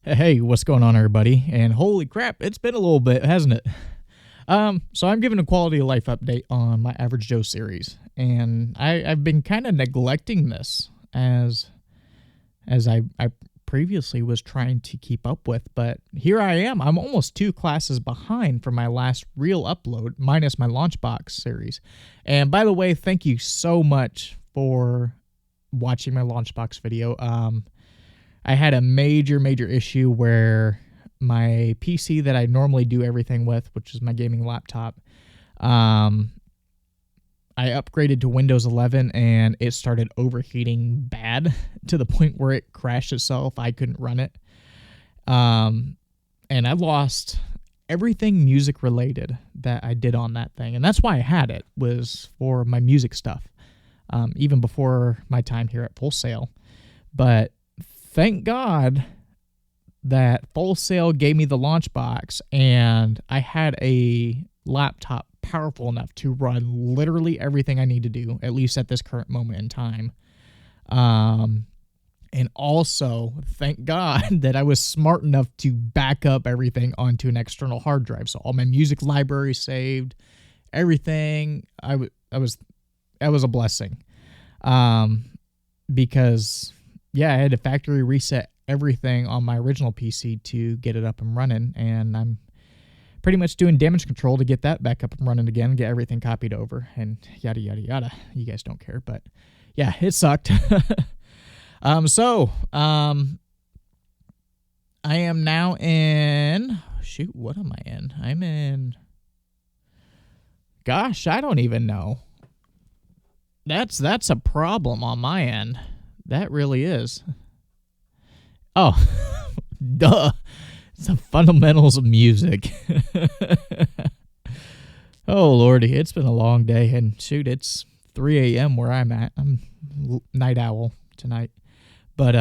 Hey, what's going on, everybody? And holy crap, it's been a little bit, hasn't it? So I'm giving a quality of life update on my Average Joe series, and I've been kind of neglecting this as I previously was trying to keep up with, but here I am. I'm almost 2 classes behind from my last real upload, minus my Launchbox series. And by the way, thank you so much for watching my Launchbox video. I had a major issue where my PC that I normally do everything with, which is my gaming laptop, I upgraded to Windows 11 and it started overheating bad to the point where it crashed itself. I couldn't run it. And I lost everything music related that I did on that thing. And that's why I had it, was for my music stuff, even before my time here at Full Sail. But thank God that Full Sail gave me the Launchbox, and I had a laptop powerful enough to run literally everything I need to do, at least at this current moment in time. And also, thank God that I was smart enough to back up everything onto an external hard drive. So all my music library saved, everything. That was a blessing. Because yeah, I had to factory reset everything on my original PC to get it up and running, and I'm pretty much doing damage control to get that back up and running again, get everything copied over, and yada yada yada. You guys don't care, but yeah, it sucked. I am now in, shoot, what am I in? I'm in, gosh, I don't even know. That's a problem on my end. That really is. Oh, duh. It's the fundamentals of music. Oh, Lordy. It's been a long day. And shoot, it's 3 a.m. where I'm at. I'm night owl tonight. But,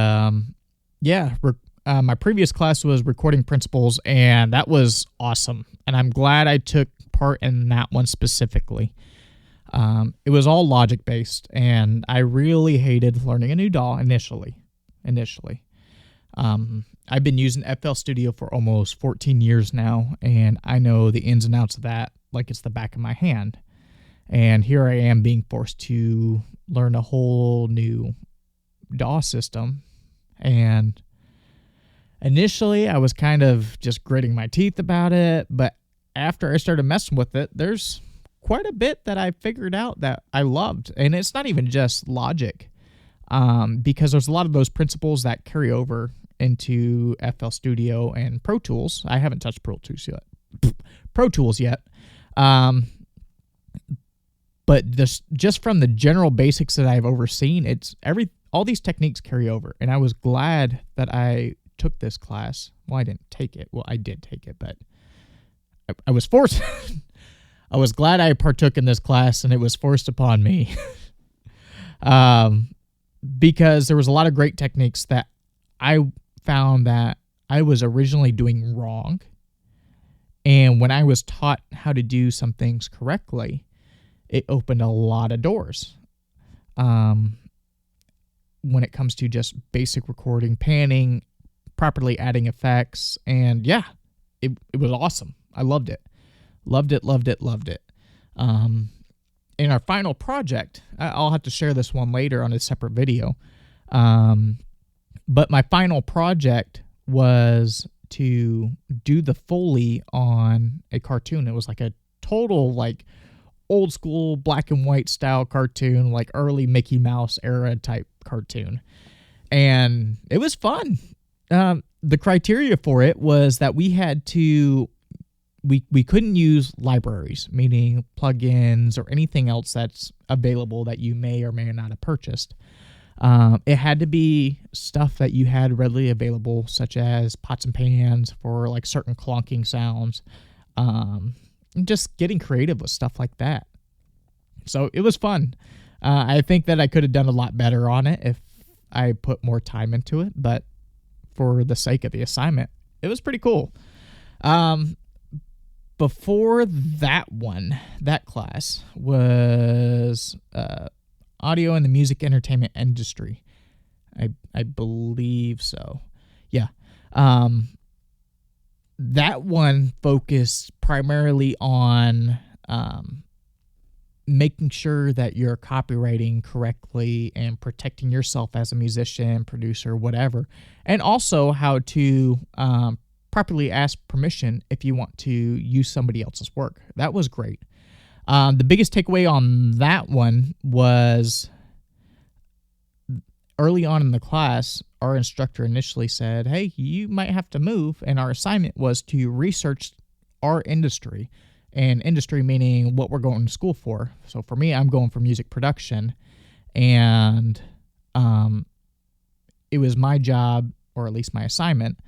yeah, my previous class was recording principles, and that was awesome. And I'm glad I took part in that one specifically. It was all logic based, and I really hated learning a new DAW initially. I've been using FL Studio for almost 14 years now, and I know the ins and outs of that like it's the back of my hand. And here I am being forced to learn a whole new DAW system. And initially I was kind of just gritting my teeth about it, but after I started messing with it, there's quite a bit that I figured out that I loved. And it's not even just logic, because there's a lot of those principles that carry over into FL Studio and Pro Tools. I haven't touched Pro Tools yet. But just from the general basics that I've overseen, all these techniques carry over. And I was glad that I took this class. Well, I didn't take it. Well, I did take it, but I was forced. I was glad I partook in this class, and it was forced upon me. Because there was a lot of great techniques that I found that I was originally doing wrong. And when I was taught how to do some things correctly, it opened a lot of doors. When it comes to just basic recording, panning, properly adding effects, and yeah, it was awesome. I loved it. Loved it. In our final project, I'll have to share this one later on a separate video. But my final project was to do the Foley on a cartoon. It was like a total, like, old school black and white style cartoon, like early Mickey Mouse era type cartoon. And it was fun. The criteria for it was that we had to, we couldn't use libraries, meaning plugins or anything else that's available that you may or may not have purchased. It had to be stuff that you had readily available, such as pots and pans for like certain clonking sounds, and just getting creative with stuff like that. So it was fun. I think that I could have done a lot better on it if I put more time into it, but for the sake of the assignment, it was pretty cool. Before that class was audio in the music entertainment industry. I believe so. Yeah. That one focused primarily on making sure that you're copywriting correctly and protecting yourself as a musician, producer, whatever, and also how to properly ask permission if you want to use somebody else's work. That was great. The biggest takeaway on that one was early on in the class, our instructor initially said, hey, you might have to move, and our assignment was to research our industry, and industry meaning what we're going to school for. So for me, I'm going for music production, and it was my job, or at least my assignment,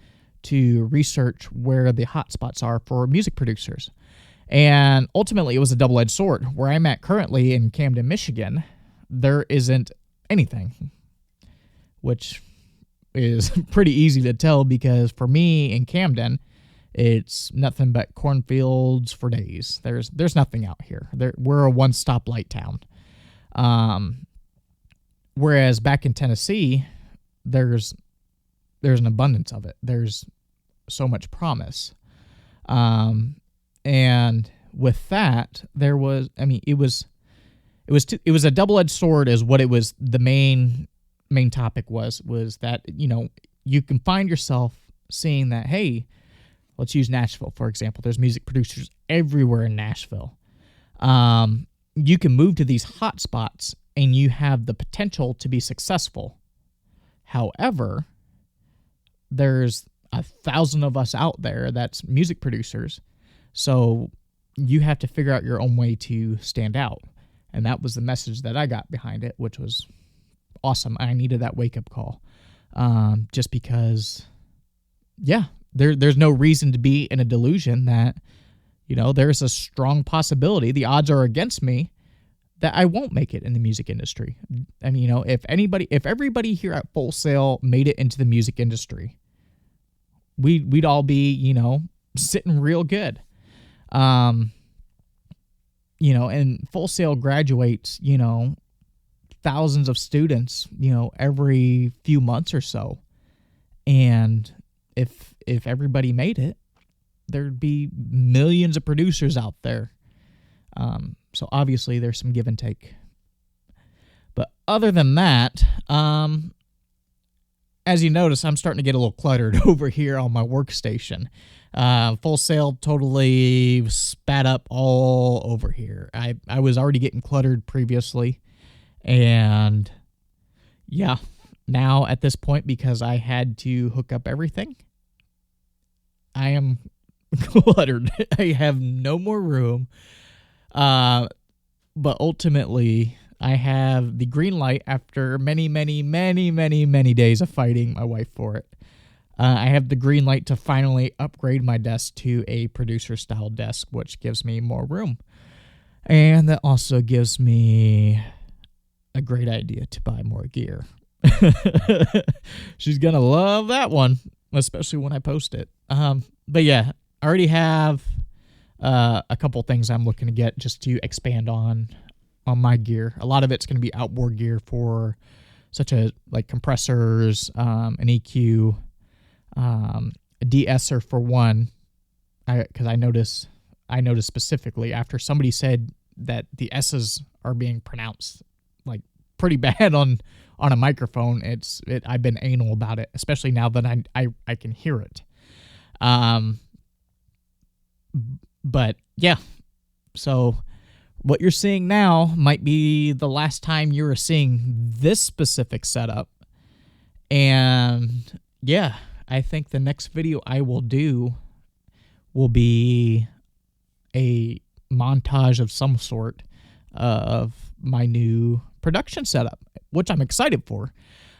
to research where the hotspots are for music producers. And ultimately, it was a double-edged sword. Where I'm at currently in Camden, Michigan, there isn't anything, which is pretty easy to tell because for me in Camden, it's nothing but cornfields for days. There's nothing out here. We're a one-stop light town. Whereas back in Tennessee, there's an abundance of it. There's so much promise. And with that, there was, I mean, it was a double-edged sword is what it was. The main topic was that, you know, you can find yourself seeing that, hey, let's use Nashville, for example. There's music producers everywhere in Nashville. You can move to these hot spots and you have the potential to be successful. However, there's 1,000 of us out there that's music producers. So you have to figure out your own way to stand out. And that was the message that I got behind it, which was awesome. I needed that wake-up call. Just because, yeah, there's no reason to be in a delusion that, you know, there's a strong possibility, the odds are against me, that I won't make it in the music industry. I mean, you know, if everybody here at Full Sail made it into the music industry, we'd all be, you know, sitting real good. You know, and Full Sail graduates, you know, thousands of students, you know, every few months or so. And if everybody made it, there'd be millions of producers out there. So obviously there's some give and take. But other than that, as you notice, I'm starting to get a little cluttered over here on my workstation. Full Sail totally spat up all over here. I was already getting cluttered previously. And yeah, now at this point, because I had to hook up everything, I am cluttered. I have no more room. But ultimately, I have the green light after many, many, many, many, many days of fighting my wife for it. I have the green light to finally upgrade my desk to a producer-style desk, which gives me more room. And that also gives me a great idea to buy more gear. She's going to love that one, especially when I post it. But yeah, I already have a couple things I'm looking to get just to expand on my gear. A lot of it's going to be outboard gear for such as like compressors, an EQ, a De-Esser for one, because I noticed specifically after somebody said that the S's are being pronounced like pretty bad on a microphone. I've been anal about it, especially now that I can hear it. But yeah, so what you're seeing now might be the last time you're seeing this specific setup. And yeah, I think the next video I will do will be a montage of some sort of my new production setup, which I'm excited for.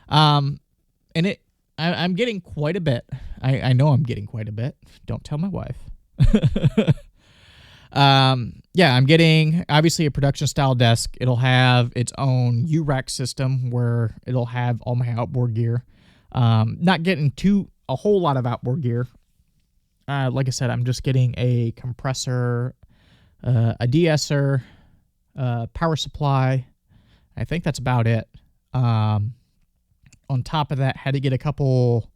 And I'm getting quite a bit. I know I'm getting quite a bit. Don't tell my wife. Yeah, I'm getting obviously a production style desk. It'll have its own U-rack system where it'll have all my outboard gear. Not getting a whole lot of outboard gear. Like I said, I'm just getting a compressor, a De-Esser, power supply. I think that's about it. On top of that, had to get a couple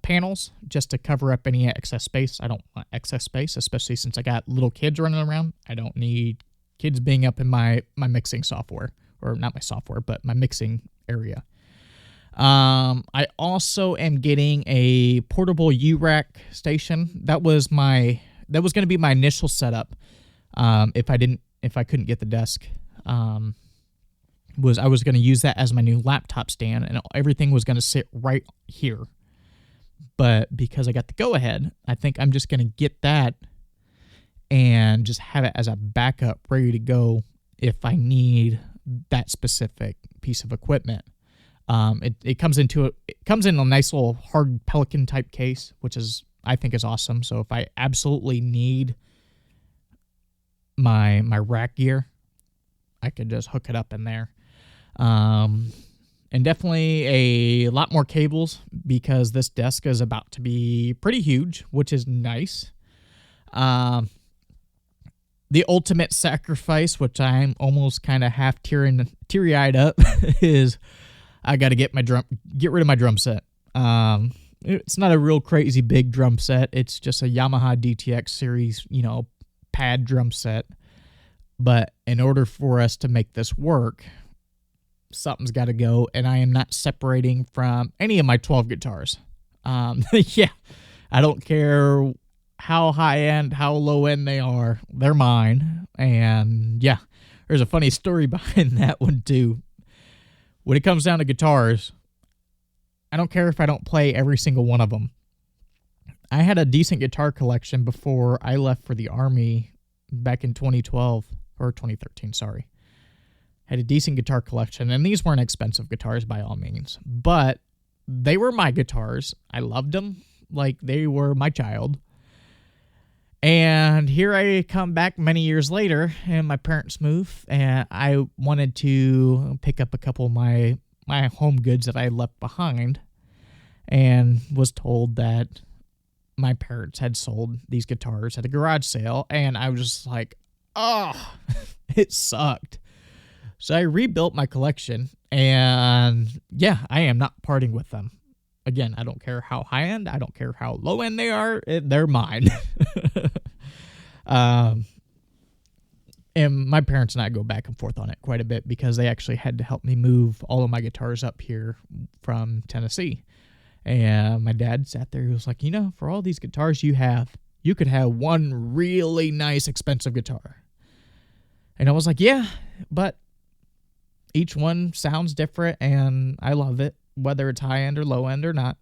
panels just to cover up any excess space. I don't want excess space, especially since I got little kids running around. I don't need kids being up in my mixing software, or not my software, but my mixing area. I also am getting a portable U-rack station. That was going to be my initial setup. If I couldn't get the desk, I was going to use that as my new laptop stand, and everything was going to sit right here. But because I got the go-ahead, I think I'm just going to get that and just have it as a backup ready to go if I need that specific piece of equipment. It comes in a nice little hard Pelican type case, which I think is awesome. So if I absolutely need my rack gear, I could just hook it up in there. And definitely a lot more cables because this desk is about to be pretty huge, which is nice. The ultimate sacrifice, which I'm almost kind of half teary-eyed up, is I got to get rid of my drum set. It's not a real crazy big drum set. It's just a Yamaha DTX series, pad drum set. But in order for us to make this work, something's got to go, and I am not separating from any of my 12 guitars. Yeah, I don't care how high-end, how low-end they are. They're mine. And, yeah, there's a funny story behind that one, too. When it comes down to guitars, I don't care if I don't play every single one of them. I had a decent guitar collection before I left for the Army back in 2012, or 2013, sorry. Had a decent guitar collection, and these weren't expensive guitars by all means, but they were my guitars. I loved them like they were my child. And here I come back many years later, and my parents move, and I wanted to pick up a couple of my home goods that I had left behind, and was told that my parents had sold these guitars at a garage sale, and I was just like, oh, it sucked. So I rebuilt my collection, and yeah, I am not parting with them. Again, I don't care how high-end, I don't care how low-end they are, they're mine. And my parents and I go back and forth on it quite a bit because they actually had to help me move all of my guitars up here from Tennessee. And my dad sat there, he was like, for all these guitars you have, you could have one really nice, expensive guitar. And I was like, yeah, but each one sounds different, and I love it, whether it's high-end or low-end or not.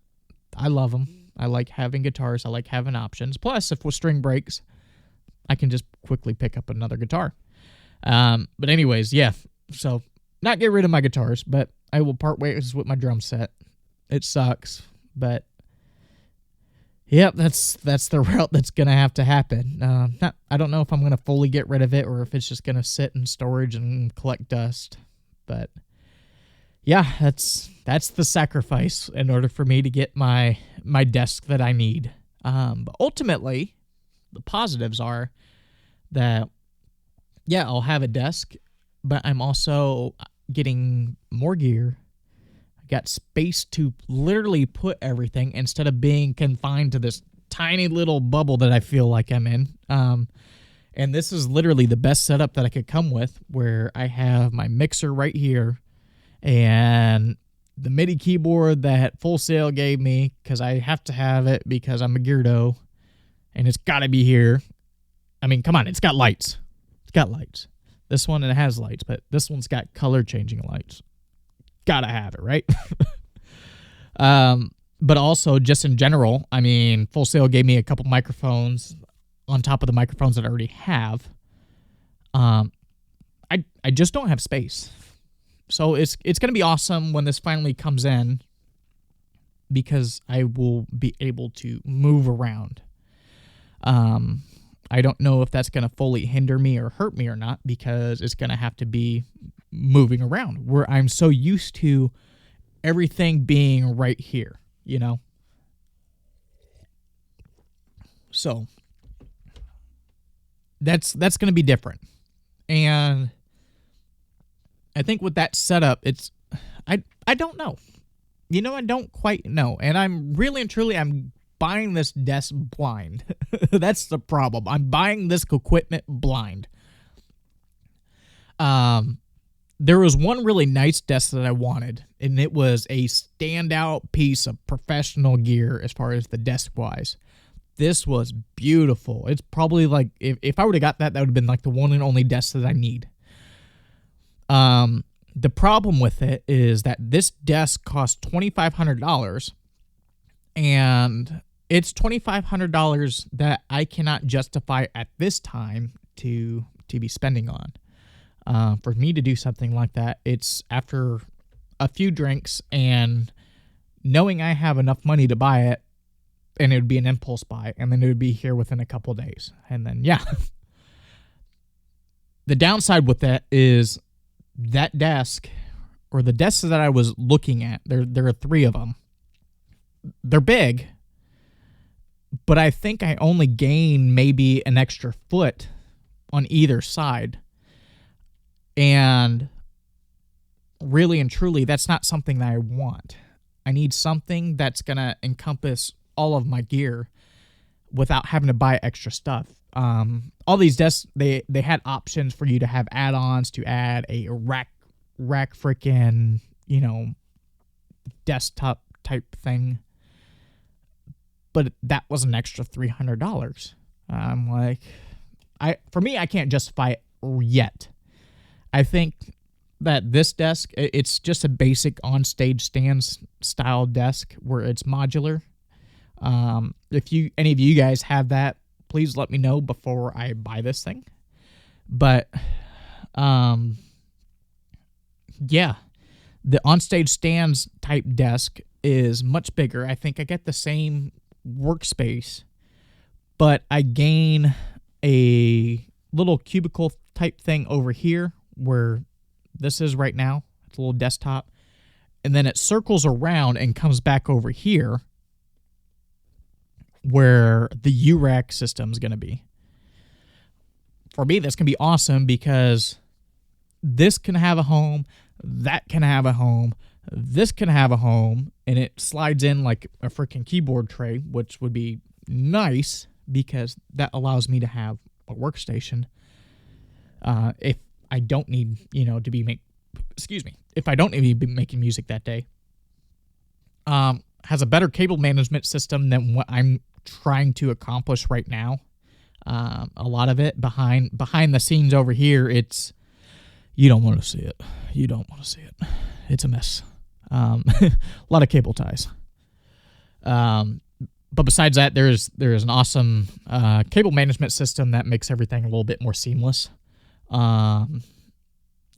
I love them. I like having guitars. I like having options. Plus, if a string breaks, I can just quickly pick up another guitar. But anyways, yeah. So, not get rid of my guitars, but I will part ways with my drum set. It sucks, but yep, that's the route that's going to have to happen. I don't know if I'm going to fully get rid of it or if it's just going to sit in storage and collect dust. But yeah, that's the sacrifice in order for me to get my desk that I need. But ultimately, the positives are that, yeah, I'll have a desk, but I'm also getting more gear. I got space to literally put everything instead of being confined to this tiny little bubble that I feel like I'm in. And this is literally the best setup that I could come with, where I have my mixer right here and the MIDI keyboard that Full Sail gave me, because I have to have it because I'm a geardo, and it's got to be here. I mean, come on, it's got lights. It's got lights. This one, it has lights, but this one's got color-changing lights. Gotta have it, right? But also, just in general, I mean, Full Sail gave me a couple microphones on top of the microphones that I already have. I just don't have space. So it's going to be awesome when this finally comes in, because I will be able to move around. I don't know if that's going to fully hinder me or hurt me or not, because it's going to have to be moving around, where I'm so used to everything being right here, So that's going to be different. And I think with that setup, I don't know. You know, I don't quite know. And I'm really and truly, I'm buying this desk blind. That's the problem. I'm buying this equipment blind. There was one really nice desk that I wanted, and it was a standout piece of professional gear as far as the desk-wise. This was beautiful. It's probably like, if I would have got that, that would have been like the one and only desk that I need. The problem with it is that this desk costs $2,500, and it's $2,500 that I cannot justify at this time to be spending on. For me to do something like that, it's after a few drinks and knowing I have enough money to buy it, and it would be an impulse buy, and then it would be here within a couple days. And then, yeah. The downside with that is that desk, or the desks that I was looking at, there are 3 of them. They're big, but I think I only gain maybe an extra foot on either side. And really and truly, that's not something that I want. I need something that's going to encompass all of my gear without having to buy extra stuff. All these desks, they had options for you to have add-ons to add a rack freaking, desktop type thing. But that was an extra $300. I'm like, for me, I can't justify it yet. I think that this desk, it's just a basic on-stage stands style desk where it's modular. If any of you guys have that, please let me know before I buy this thing. But, yeah, the on-stage stands type desk is much bigger. I think I get the same workspace, but I gain a little cubicle type thing over here where this is right now. It's a little desktop. And then it circles around and comes back over here where the U-rack system is going to be. For me, that's going to be awesome because this can have a home, that can have a home, this can have a home, and it slides in like a freaking keyboard tray, which would be nice because that allows me to have a workstation. If I don't need, to be if I don't need to be making music that day. Has a better cable management system than what I'm trying to accomplish right now. A lot of it behind the scenes over here, it's, you don't want to see it. You don't want to see it. It's a mess. A lot of cable ties. But besides that, there's an awesome cable management system that makes everything a little bit more seamless. And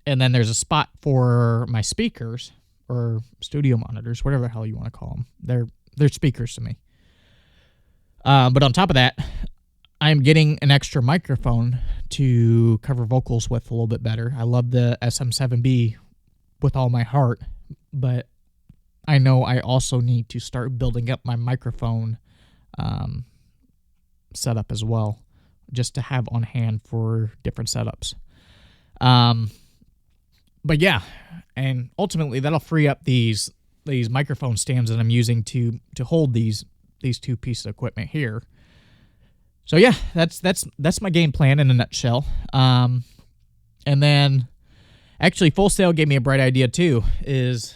then there's a spot for my speakers or studio monitors, whatever the hell you want to call them. They're speakers to me. But on top of that, I'm getting an extra microphone to cover vocals with a little bit better. I love the SM7B with all my heart, but I know I also need to start building up my microphone setup as well, just to have on hand for different setups. But yeah, and ultimately that'll free up these microphone stands that I'm using to hold these 2 pieces of equipment here. So yeah, that's my game plan in a nutshell. And then actually Full Sail gave me a bright idea too, is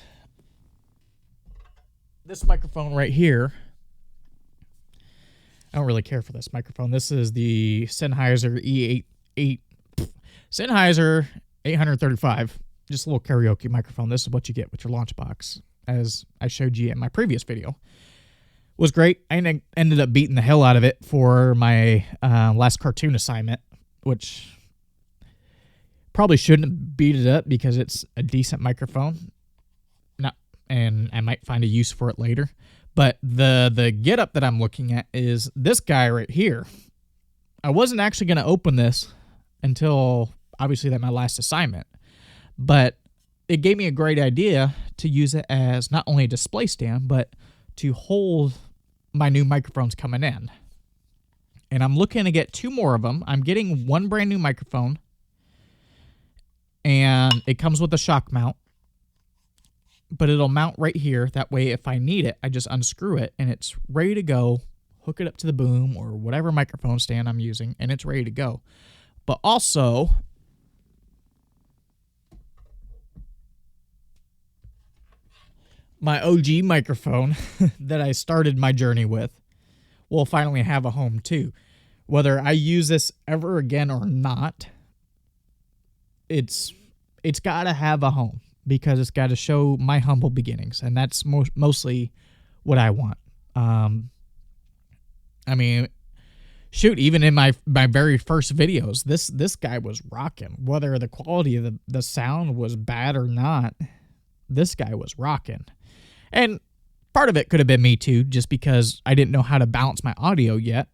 this microphone right here. I don't really care for this microphone. This is the Sennheiser Sennheiser 835. Just a little karaoke microphone. This is what you get with your launch box, as I showed you in my previous video. Was great. I ended up beating the hell out of it for my last cartoon assignment, which probably shouldn't beat it up because it's a decent microphone. And I might find a use for it later. But the getup that I'm looking at is this guy right here. I wasn't actually going to open this until obviously that my last assignment, but it gave me a great idea to use it as not only a display stand, but to hold my new microphones coming in. And I'm looking to get 2 more of them. I'm getting 1 brand new microphone, and it comes with a shock mount. but it'll mount right here. That way, if I need it, I just unscrew it and it's ready to go. Hook it up to the boom or whatever microphone stand I'm using, and it's ready to go. But also, my OG microphone that I started my journey with will finally have a home too. Whether I use this ever again or not, it's got to have a home because it's got to show my humble beginnings, and that's mostly what I want. I mean, shoot, even in my very first videos, this guy was rocking. Whether the quality of the sound was bad or not, this guy was rocking. And part of it could have been me too, just because I didn't know how to balance my audio yet.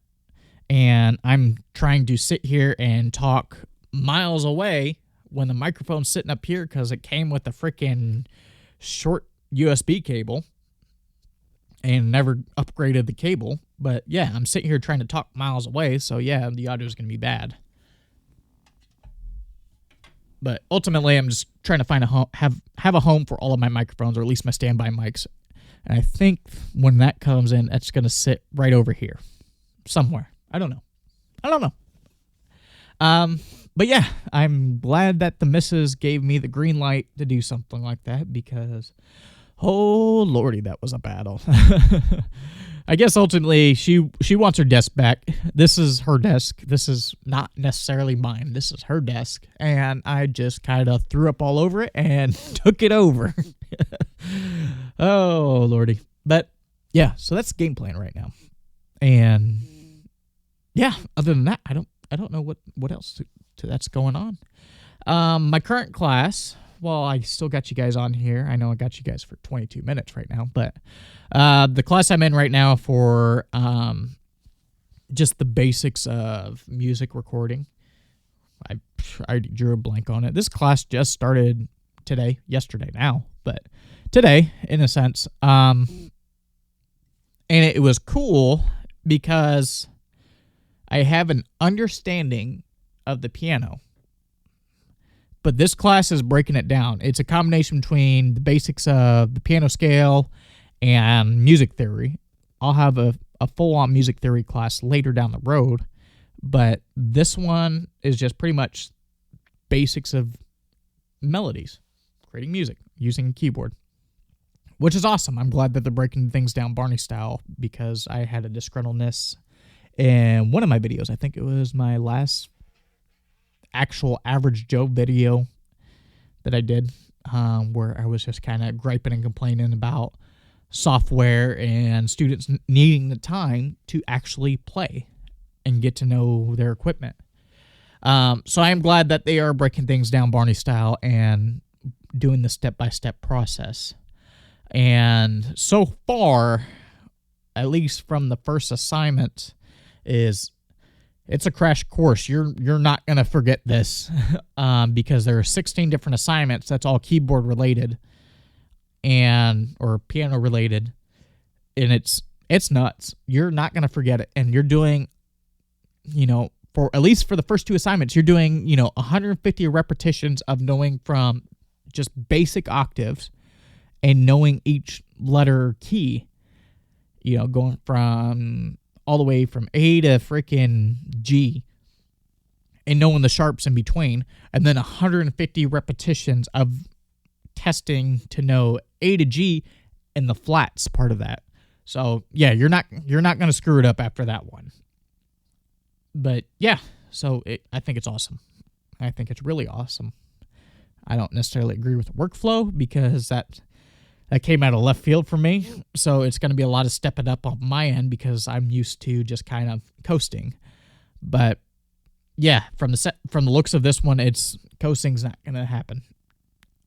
And I'm trying to sit here and talk miles away when the microphone's sitting up here because it came with a freaking short USB cable and never upgraded the cable. But yeah, I'm sitting here trying to talk miles away, so yeah, the audio is going to be bad. But ultimately, I'm just trying to find a home, have a home for all of my microphones, or at least my standby mics. And I think when that comes in, that's going to sit right over here, somewhere. I don't know. But yeah, I'm glad that the missus gave me the green light to do something like that because, oh lordy, that was a battle. I guess ultimately she wants her desk back. This is her desk. This is not necessarily mine. This is her desk. And I just kind of threw up all over it and took it over. Oh, lordy. But yeah, so that's the game plan right now. And yeah, other than that, I don't know what else that's going on. My current class, well, I still got you guys on here. I know I got you guys for 22 minutes right now, but the class I'm in right now for just the basics of music recording, I drew a blank on it. This class just started yesterday now, but today, in a sense. And it was cool because I have an understanding of the piano. But this class is breaking it down. It's a combination between the basics of the piano scale and music theory. I'll have a full-on music theory class later down the road, but this one is just pretty much basics of melodies, creating music using a keyboard, which is awesome. I'm glad that they're breaking things down Barney style because I had a disgruntledness in one of my videos. I think it was my last actual Average Joe video that I did, where I was just kind of griping and complaining about software and students needing the time to actually play and get to know their equipment. So I am glad that they are breaking things down Barney style and doing the step-by-step process. And so far, at least from the first assignment, it's a crash course. You're not going to forget this because there are 16 different assignments that's all keyboard related or piano related, and it's nuts. You're not going to forget it, and you're doing, for at least for the first two assignments, you're doing 150 repetitions of knowing from just basic octaves and knowing each letter key, going from all the way from A to freaking G and knowing the sharps in between, and then 150 repetitions of testing to know A to G and the flats part of that. So yeah, you're not going to screw it up after that one. But yeah, so I think it's awesome. I think it's really awesome. I don't necessarily agree with the workflow because that came out of left field for me, so it's going to be a lot of stepping up on my end because I'm used to just kind of coasting. But yeah, from the looks of this one, coasting's not going to happen,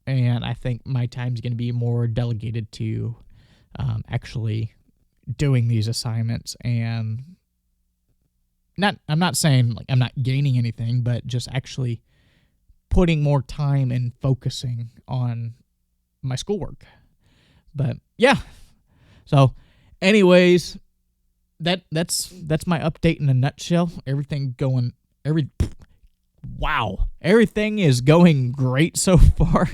and I think my time's going to be more delegated to actually doing these assignments. And I'm not saying like I'm not gaining anything, but just actually putting more time and focusing on my schoolwork. But yeah, so anyways, that's my update in a nutshell. Everything is going great so far.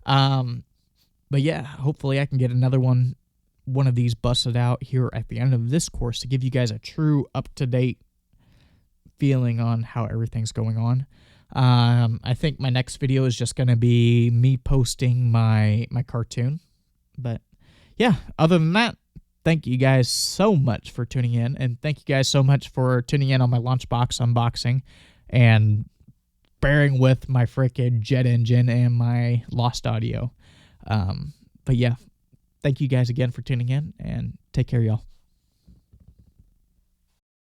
But But yeah, hopefully I can get another one of these busted out here at the end of this course to give you guys a true up-to-date feeling on how everything's going on. I think my next video is just going to be me posting my cartoon. But yeah, other than that, thank you guys so much for tuning in, and thank you guys so much for tuning in on my Launchbox unboxing and bearing with my freaking jet engine and my lost audio. But yeah, thank you guys again for tuning in, and take care, y'all.